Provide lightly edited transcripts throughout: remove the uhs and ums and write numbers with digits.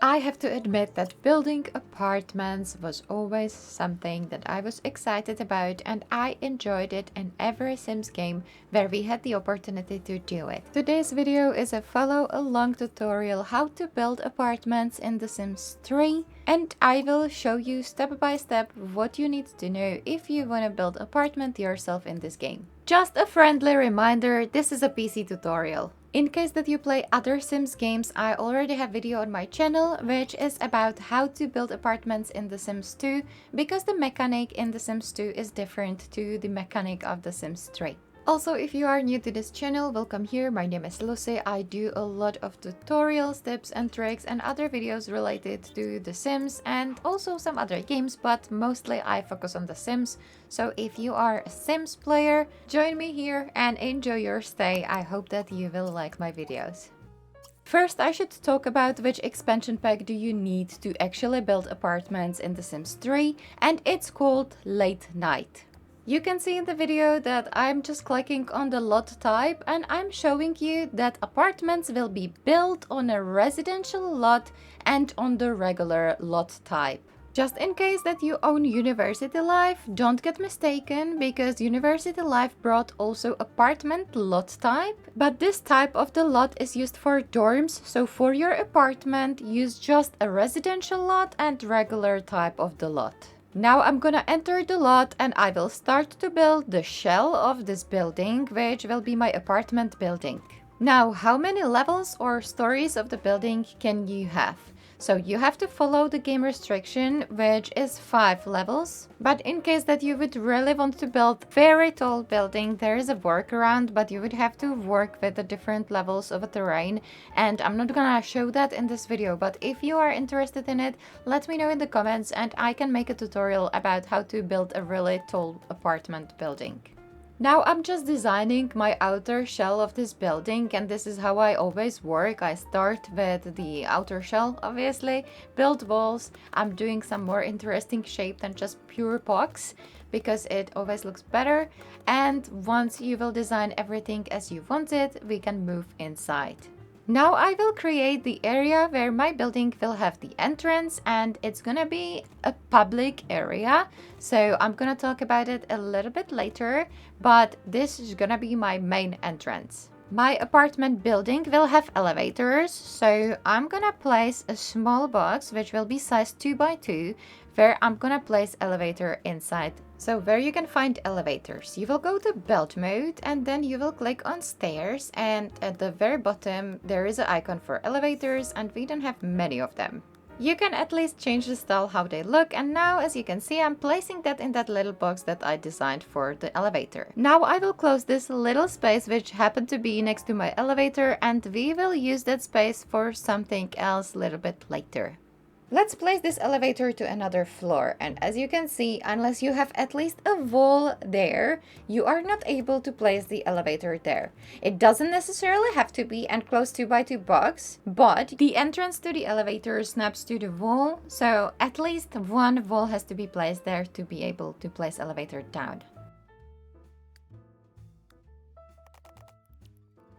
I have to admit that building apartments was always something that I was excited about, and I enjoyed it in every Sims game where we had the opportunity to do it. Today's video is a follow along tutorial how to build apartments in The Sims 3, and I will show you step by step what you need to know if you want to build apartment yourself in this game. Just a friendly reminder, this is a PC tutorial. In case that you play other Sims games, I already have a video on my channel which is about how to build apartments in The Sims 2, because the mechanic in The Sims 2 is different to the mechanic of The Sims 3. Also, if you are new to this channel, welcome here. My name is Lucy. I do a lot of tutorials, tips and tricks and other videos related to The Sims and also some other games, but mostly I focus on The Sims. So if you are a Sims player, join me here and enjoy your stay. I hope that you will like my videos. First, I should talk about which expansion pack do you need to actually build apartments in The Sims 3, and it's called Late Night. You can see in the video that I'm just clicking on the lot type and I'm showing you that apartments will be built on a residential lot and on the regular lot type. Just in case that you own University Life, don't get mistaken, because University Life brought also apartment lot type, but this type of the lot is used for dorms, so for your apartment use just a residential lot and regular type of the lot. Now I'm gonna enter the lot and I will start to build the shell of this building, which will be my apartment building. Now, how many levels or stories of the building can you have? So you have to follow the game restriction, which is 5 levels. But in case that you would really want to build very tall building, there is a workaround, but you would have to work with the different levels of a terrain. And I'm not gonna show that in this video, but if you are interested in it, let me know in the comments and I can make a tutorial about how to build a really tall apartment building. Now I'm just designing my outer shell of this building, and this is how I always work. I start with the outer shell, obviously, build walls. I'm doing some more interesting shape than just pure box because it always looks better. And once you will design everything as you want it, we can move inside. Now I will create the area where my building will have the entrance, and it's gonna be a public area. So I'm gonna talk about it a little bit later, but this is gonna be my main entrance. My apartment building will have elevators, so I'm gonna place a small box which will be size 2 by 2, where I'm gonna place elevator inside. So where you can find elevators, you will go to build mode and then you will click on stairs, and at the very bottom there is an icon for elevators, and we don't have many of them. You can at least change the style how they look, and now as you can see I'm placing that in that little box that I designed for the elevator. Now I will close this little space which happened to be next to my elevator, and we will use that space for something else a little bit later. Let's place this elevator to another floor, and as you can see, unless you have at least a wall there, you are not able to place the elevator there. It doesn't necessarily have to be a close 2 by 2 box, but the entrance to the elevator snaps to the wall, so at least one wall has to be placed there to be able to place elevator down.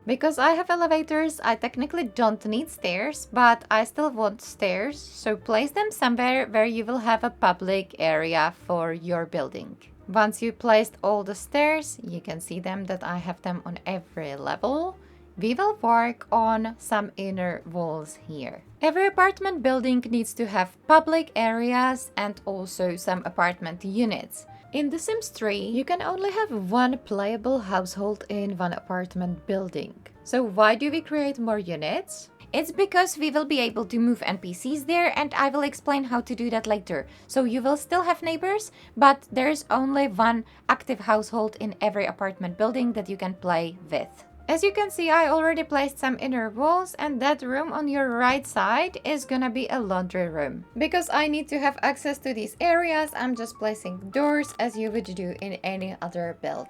Because I have elevators, I technically don't need stairs, but I still want stairs, so place them somewhere where you will have a public area for your building. Once you placed all the stairs, you can see them that I have them on every level. We will work on some inner walls here. Every apartment building needs to have public areas and also some apartment units. In The Sims 3, you can only have one playable household in one apartment building. So why do we create more units? It's because we will be able to move NPCs there, and I will explain how to do that later. So you will still have neighbors, but there's only one active household in every apartment building that you can play with. As you can see, I already placed some inner walls, and that room on your right side is gonna be a laundry room. Because I need to have access to these areas, I'm just placing doors as you would do in any other build.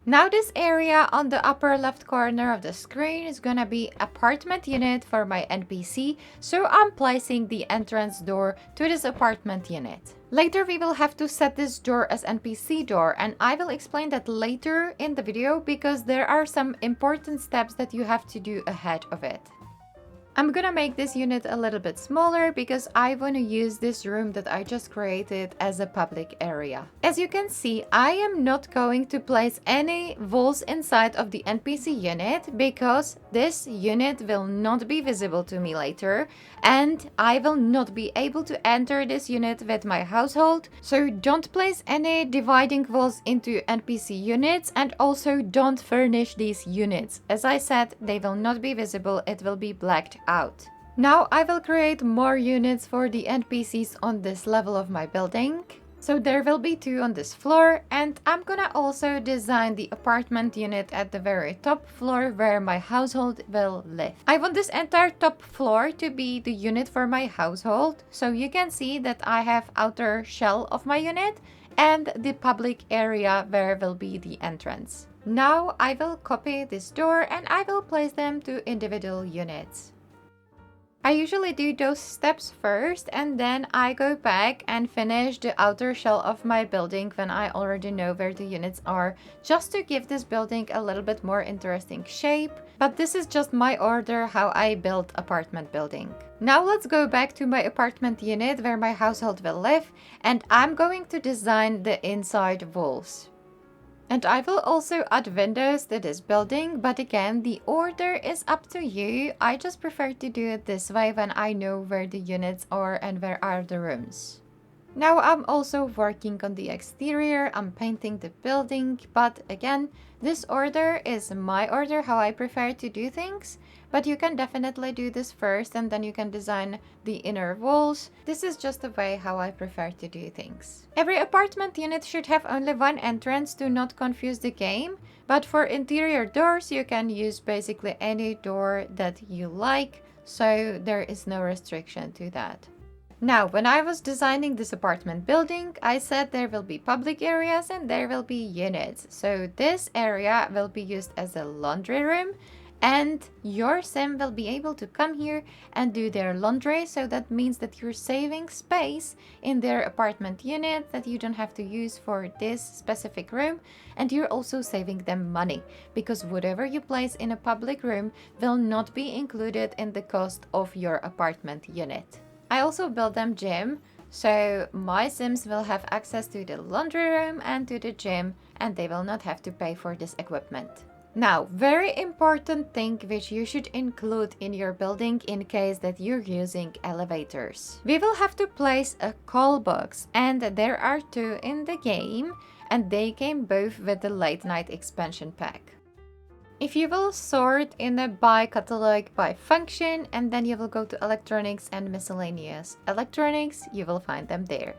Now this area on the upper left corner of the screen is gonna be apartment unit for my NPC, so I'm placing the entrance door to this apartment unit. Later we will have to set this door as NPC door, and I will explain that later in the video because there are some important steps that you have to do ahead of it. I'm gonna make this unit a little bit smaller because I want to use this room that I just created as a public area. As you can see, I am not going to place any walls inside of the NPC unit because this unit will not be visible to me later and I will not be able to enter this unit with my household. So don't place any dividing walls into NPC units and also don't furnish these units. As I said, they will not be visible, it will be blacked out. Now I will create more units for the NPCs on this level of my building. So there will be 2 on this floor, and I'm gonna also design the apartment unit at the very top floor where my household will live. I want this entire top floor to be the unit for my household, so you can see that I have outer shell of my unit and the public area where will be the entrance. Now I will copy this door and I will place them to individual units. I usually do those steps first and then I go back and finish the outer shell of my building when I already know where the units are, just to give this building a little bit more interesting shape. But this is just my order how I build apartment building. Now let's go back to my apartment unit where my household will live, and I'm going to design the inside walls. And I will also add windows to this building, but again, the order is up to you. I just prefer to do it this way when I know where the units are and where are the rooms. Now I'm also working on the exterior, I'm painting the building, but again, this order is my order, how I prefer to do things. But you can definitely do this first and then you can design the inner walls. This is just the way how I prefer to do things. Every apartment unit should have only 1 entrance to not confuse the game. But for interior doors, you can use basically any door that you like. So there is no restriction to that. Now, when I was designing this apartment building, I said there will be public areas and there will be units. So this area will be used as a laundry room. And your sim will be able to come here and do their laundry, so that means that you're saving space in their apartment unit that you don't have to use for this specific room, and you're also saving them money because whatever you place in a public room will not be included in the cost of your apartment unit. I also built them gym, so my sims will have access to the laundry room and to the gym, and they will not have to pay for this equipment. Now, very important thing which you should include in your building in case that you're using elevators. We will have to place a call box, and there are 2 in the game, and they came both with the late night expansion pack. If you will sort in a by catalog by function, and then you will go to electronics and miscellaneous electronics, you will find them there.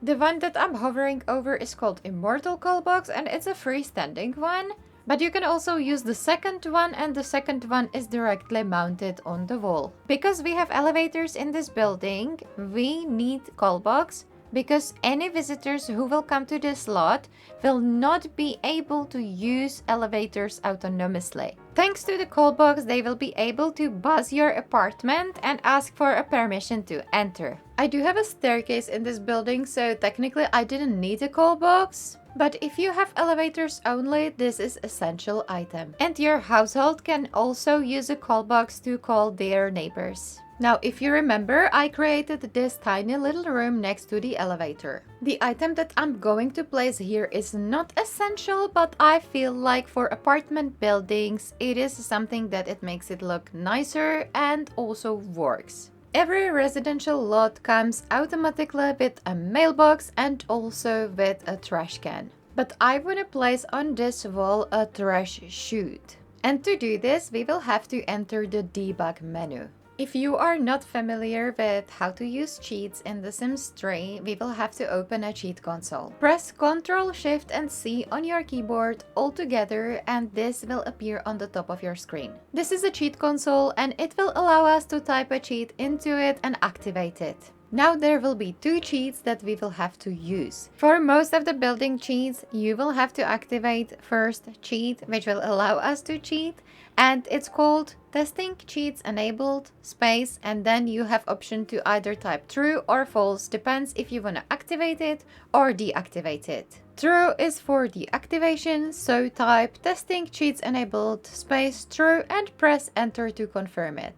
The one that I'm hovering over is called Immortal Callbox, and it's a freestanding one. But you can also use the second one, and the second one is directly mounted on the wall. Because we have elevators in this building, we need Callbox, because any visitors who will come to this lot will not be able to use elevators autonomously. Thanks to the Callbox, they will be able to buzz your apartment and ask for a permission to enter. I do have a staircase in this building, so technically I didn't need a Callbox. But if you have elevators only, this is essential item. And your household can also use a Callbox to call their neighbors. Now, if you remember, I created this tiny little room next to the elevator. The item that I'm going to place here is not essential, but I feel like for apartment buildings, it is something that it makes it look nicer and also works. Every residential lot comes automatically with a mailbox and also with a trash can. But I want to place on this wall a trash chute. And to do this, we will have to enter the debug menu. If you are not familiar with how to use cheats in The Sims 3, we will have to open a cheat console. Press CTRL SHIFT and C on your keyboard all together, and this will appear on the top of your screen. This is a cheat console and it will allow us to type a cheat into it and activate it. Now there will be 2 cheats that we will have to use. For most of the building cheats, you will have to activate first cheat, which will allow us to cheat, and it's called testing cheats enabled space, and then you have option to either type true or false, depends if you want to activate it or deactivate it. True is for deactivation, so type testing cheats enabled space true and press enter to confirm it.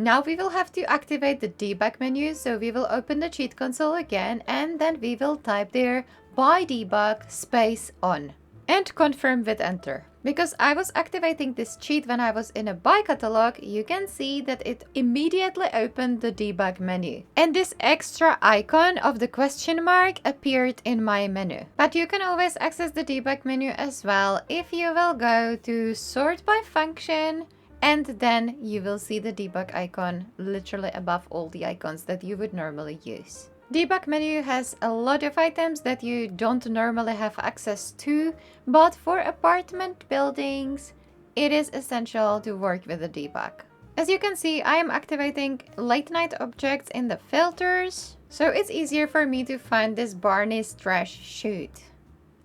Now we will have to activate the debug menu, so we will open the cheat console again and then we will type there by debug space on and confirm with enter. Because I was activating this cheat when I was in a buy catalog, you can see that it immediately opened the debug menu. And this extra icon of the question mark appeared in my menu. But you can always access the debug menu as well if you will go to sort by function, and then you will see the debug icon literally above all the icons that you would normally use. Debug menu has a lot of items that you don't normally have access to, but for apartment buildings, it is essential to work with the debug. As you can see, I am activating late night objects in the filters, so it's easier for me to find this Barney's trash chute.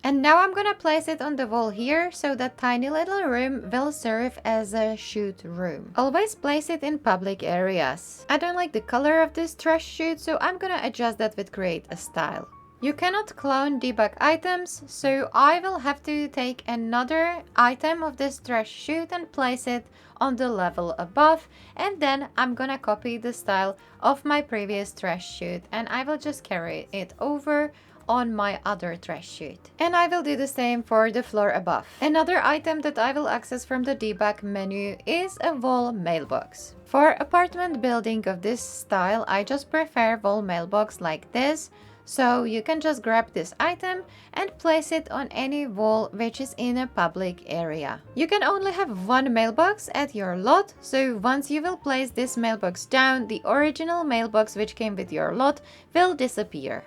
And now I'm gonna place it on the wall here, so that tiny little room will serve as a chute room. Always place it in public areas. I don't like the color of this trash chute, so I'm gonna adjust that with create a style. You cannot clone debug items, so I will have to take another item of this trash chute and place it on the level above, and then I'm gonna copy the style of my previous trash chute and I will just carry it over on my other trash chute. And I will do the same for the floor above. Another item that I will access from the debug menu is a wall mailbox. For apartment building of this style, I just prefer wall mailbox like this. So you can just grab this item and place it on any wall which is in a public area. You can only have one mailbox at your lot, so once you will place this mailbox down, the original mailbox which came with your lot will disappear.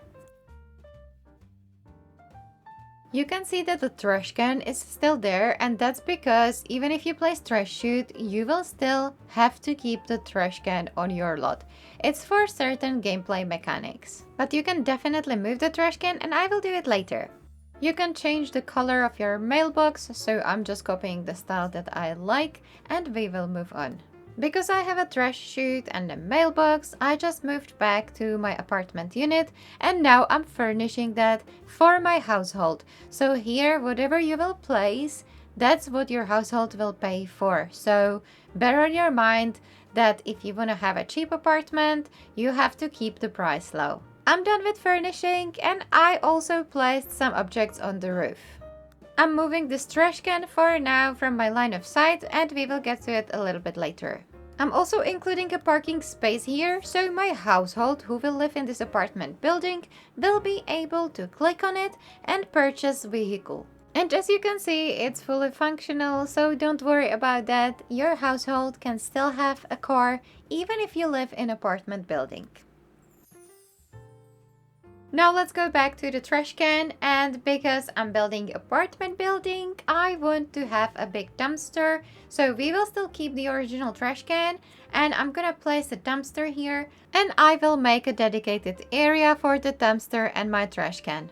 You can see that the trash can is still there, and that's because even if you place trash chute, you will still have to keep the trash can on your lot. It's for certain gameplay mechanics. But you can definitely move the trash can, and I will do it later. You can change the color of your mailbox, so I'm just copying the style that I like, and we will move on. Because I have a trash chute and a mailbox, I just moved back to my apartment unit and now I'm furnishing that for my household. So here, whatever you will place, that's what your household will pay for. So bear in your mind that if you want to have a cheap apartment, you have to keep the price low. I'm done with furnishing and I also placed some objects on the roof. I'm moving this trash can for now from my line of sight and we will get to it a little bit later. I'm also including a parking space here, so my household who will live in this apartment building will be able to click on it and purchase vehicle. And as you can see, it's fully functional, so don't worry about that. Your household can still have a car even if you live in an apartment building. Now let's go back to the trash can, and because I'm building apartment building, I want to have a big dumpster. So we will still keep the original trash can and I'm gonna place a dumpster here and I will make a dedicated area for the dumpster and my trash can.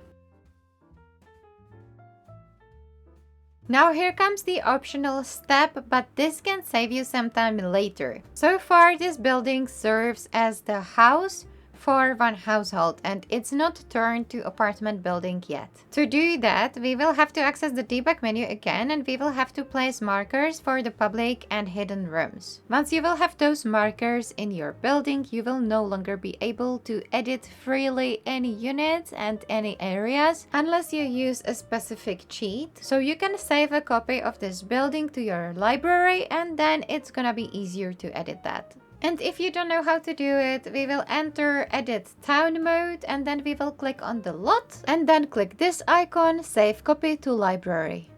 Now here comes the optional step, but this can save you some time later. So far this building serves as the house for one household and it's not turned to apartment building yet. To do that, we will have to access the debug menu again and we will have to place markers for the public and hidden rooms. Once you will have those markers in your building, you will no longer be able to edit freely any units and any areas unless you use a specific cheat. So you can save a copy of this building to your library and then it's gonna be easier to edit that. And if you don't know how to do it, we will enter edit town mode and then we will click on the lot and then click this icon, save copy to library.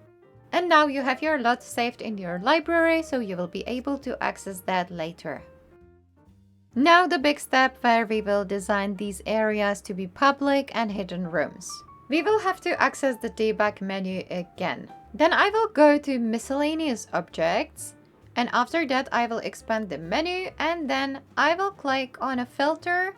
And now you have your lot saved in your library, so you will be able to access that later. Now the big step where we will design these areas to be public and hidden rooms. We will have to access the debug menu again. Then I will go to miscellaneous objects. And after that, I will expand the menu and then I will click on a filter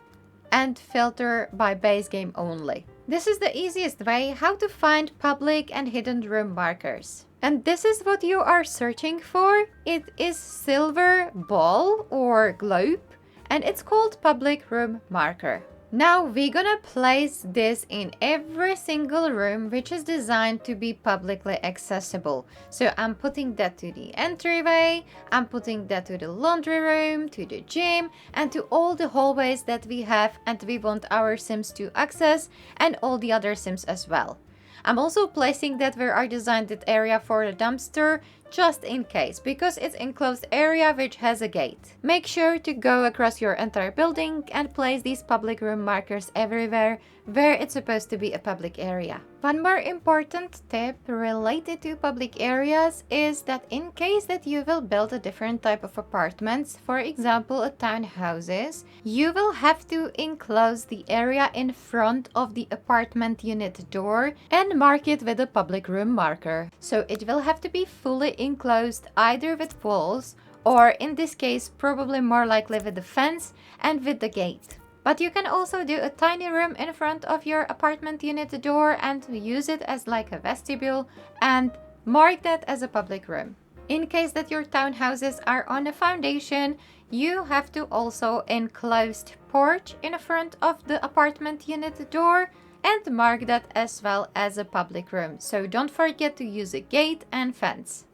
and filter by base game only. This is the easiest way how to find public and hidden room markers. And this is what you are searching for. It is silver ball or globe and it's called public room marker. Now we're gonna place this in every single room which is designed to be publicly accessible. So I'm putting that to the entryway, I'm putting that to the laundry room, to the gym, and to all the hallways that we have and we want our Sims to access, and all the other Sims as well. I'm also placing that where I designed that area for the dumpster, just in case, because it's enclosed area which has a gate. Make sure to go across your entire building and place these public room markers everywhere where it's supposed to be a public area. One more important tip related to public areas is that in case that you will build a different type of apartments, for example a townhouses, you will have to enclose the area in front of the apartment unit door and mark it with a public room marker. So it will have to be fully enclosed either with walls or in this case probably more likely with the fence and with the gate. But you can also do a tiny room in front of your apartment unit door and use it as like a vestibule and mark that as a public room. In case that your townhouses are on a foundation, you have to also enclosed porch in front of the apartment unit door and mark that as well as a public room. So don't forget to use a gate and fence.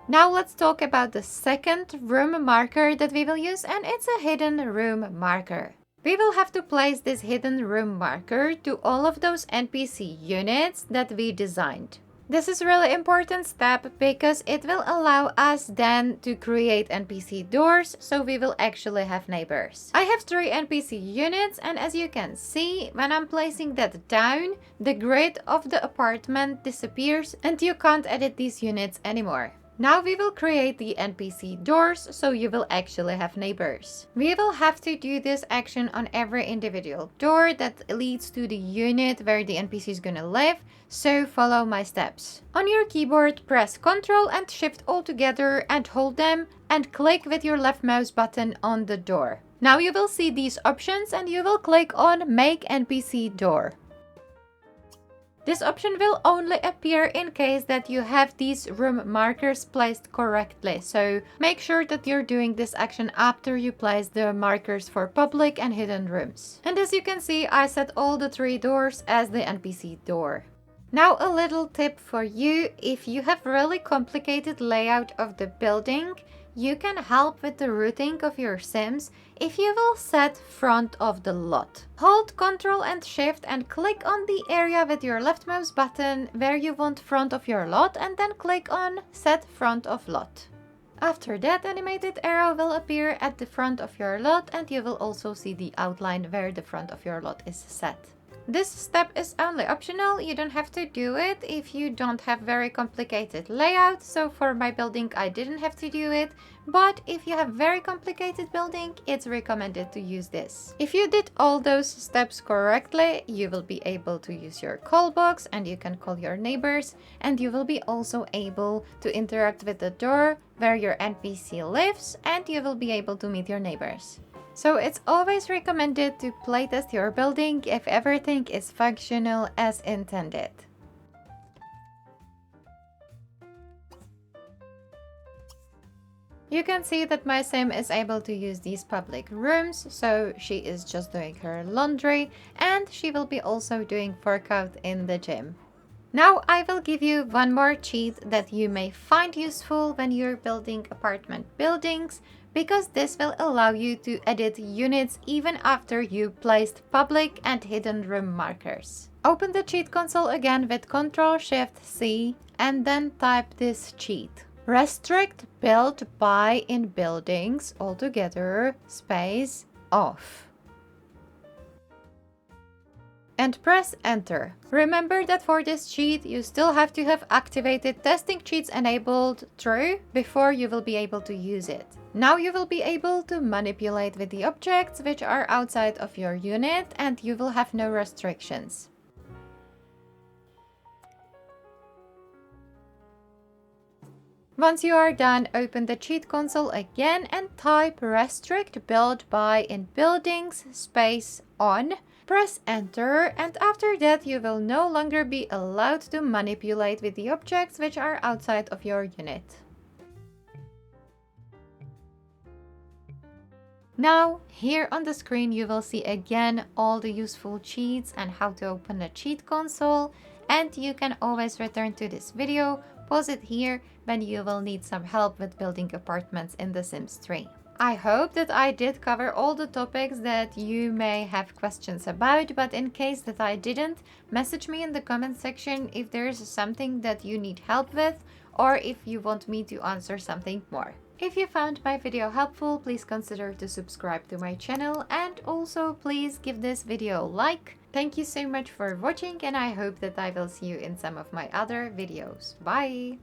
Now let's talk about the second room marker that we will use, and it's a hidden room marker. We will have to place this hidden room marker to all of those NPC units that we designed. This is a really important step because it will allow us then to create NPC doors, so we will actually have neighbors. I have 3 NPC units, and as you can see, when I'm placing that down, the grid of the apartment disappears and you can't edit these units anymore. Now we will create the NPC doors, so you will actually have neighbors. We will have to do this action on every individual door that leads to the unit where the NPC is gonna live, so follow my steps. On your keyboard, press CTRL and SHIFT all together and hold them and click with your left mouse button on the door. Now you will see these options and you will click on Make NPC Door. This option will only appear in case that you have these room markers placed correctly, so make sure that you're doing this action after you place the markers for public and hidden rooms. And as you can see, I set all the 3 doors as the NPC door. Now a little tip for you: if you have really complicated layout of the building, you can help with the routing of your Sims if you will set front of the lot. Hold Ctrl and Shift and click on the area with your left mouse button where you want front of your lot and then click on Set Front of Lot. After that, animated arrow will appear at the front of your lot and you will also see the outline where the front of your lot is set. This step is only optional, you don't have to do it if you don't have very complicated layout, so for my building I didn't have to do it, but if you have very complicated building, it's recommended to use this. If you did all those steps correctly, you will be able to use your Callbox and you can call your neighbors, and you will be also able to interact with the door where your NPC lives, and you will be able to meet your neighbors. So it's always recommended to playtest your building if everything is functional as intended. You can see that my Sim is able to use these public rooms, so she is just doing her laundry and she will be also doing workout in the gym. Now I will give you one more cheat that you may find useful when you're building apartment buildings, because this will allow you to edit units even after you placed public and hidden room markers. Open the cheat console again with CTRL SHIFT C and then type this cheat. Restrict build by in buildings altogether space off. And press enter. Remember that for this cheat you still have to have activated testing cheats enabled true before you will be able to use it. Now you will be able to manipulate with the objects which are outside of your unit and you will have no restrictions. Once you are done, open the cheat console again and type restrict build by in buildings space on. Press enter, and after that you will no longer be allowed to manipulate with the objects which are outside of your unit. Now, here on the screen you will see again all the useful cheats and how to open the cheat console, and you can always return to this video, pause it here when you will need some help with building apartments in The Sims 3. I hope that I did cover all the topics that you may have questions about, but in case that I didn't, message me in the comment section if there is something that you need help with, or if you want me to answer something more. If you found my video helpful, please consider to subscribe to my channel, and also please give this video a like. Thank you so much for watching, and I hope that I will see you in some of my other videos. Bye!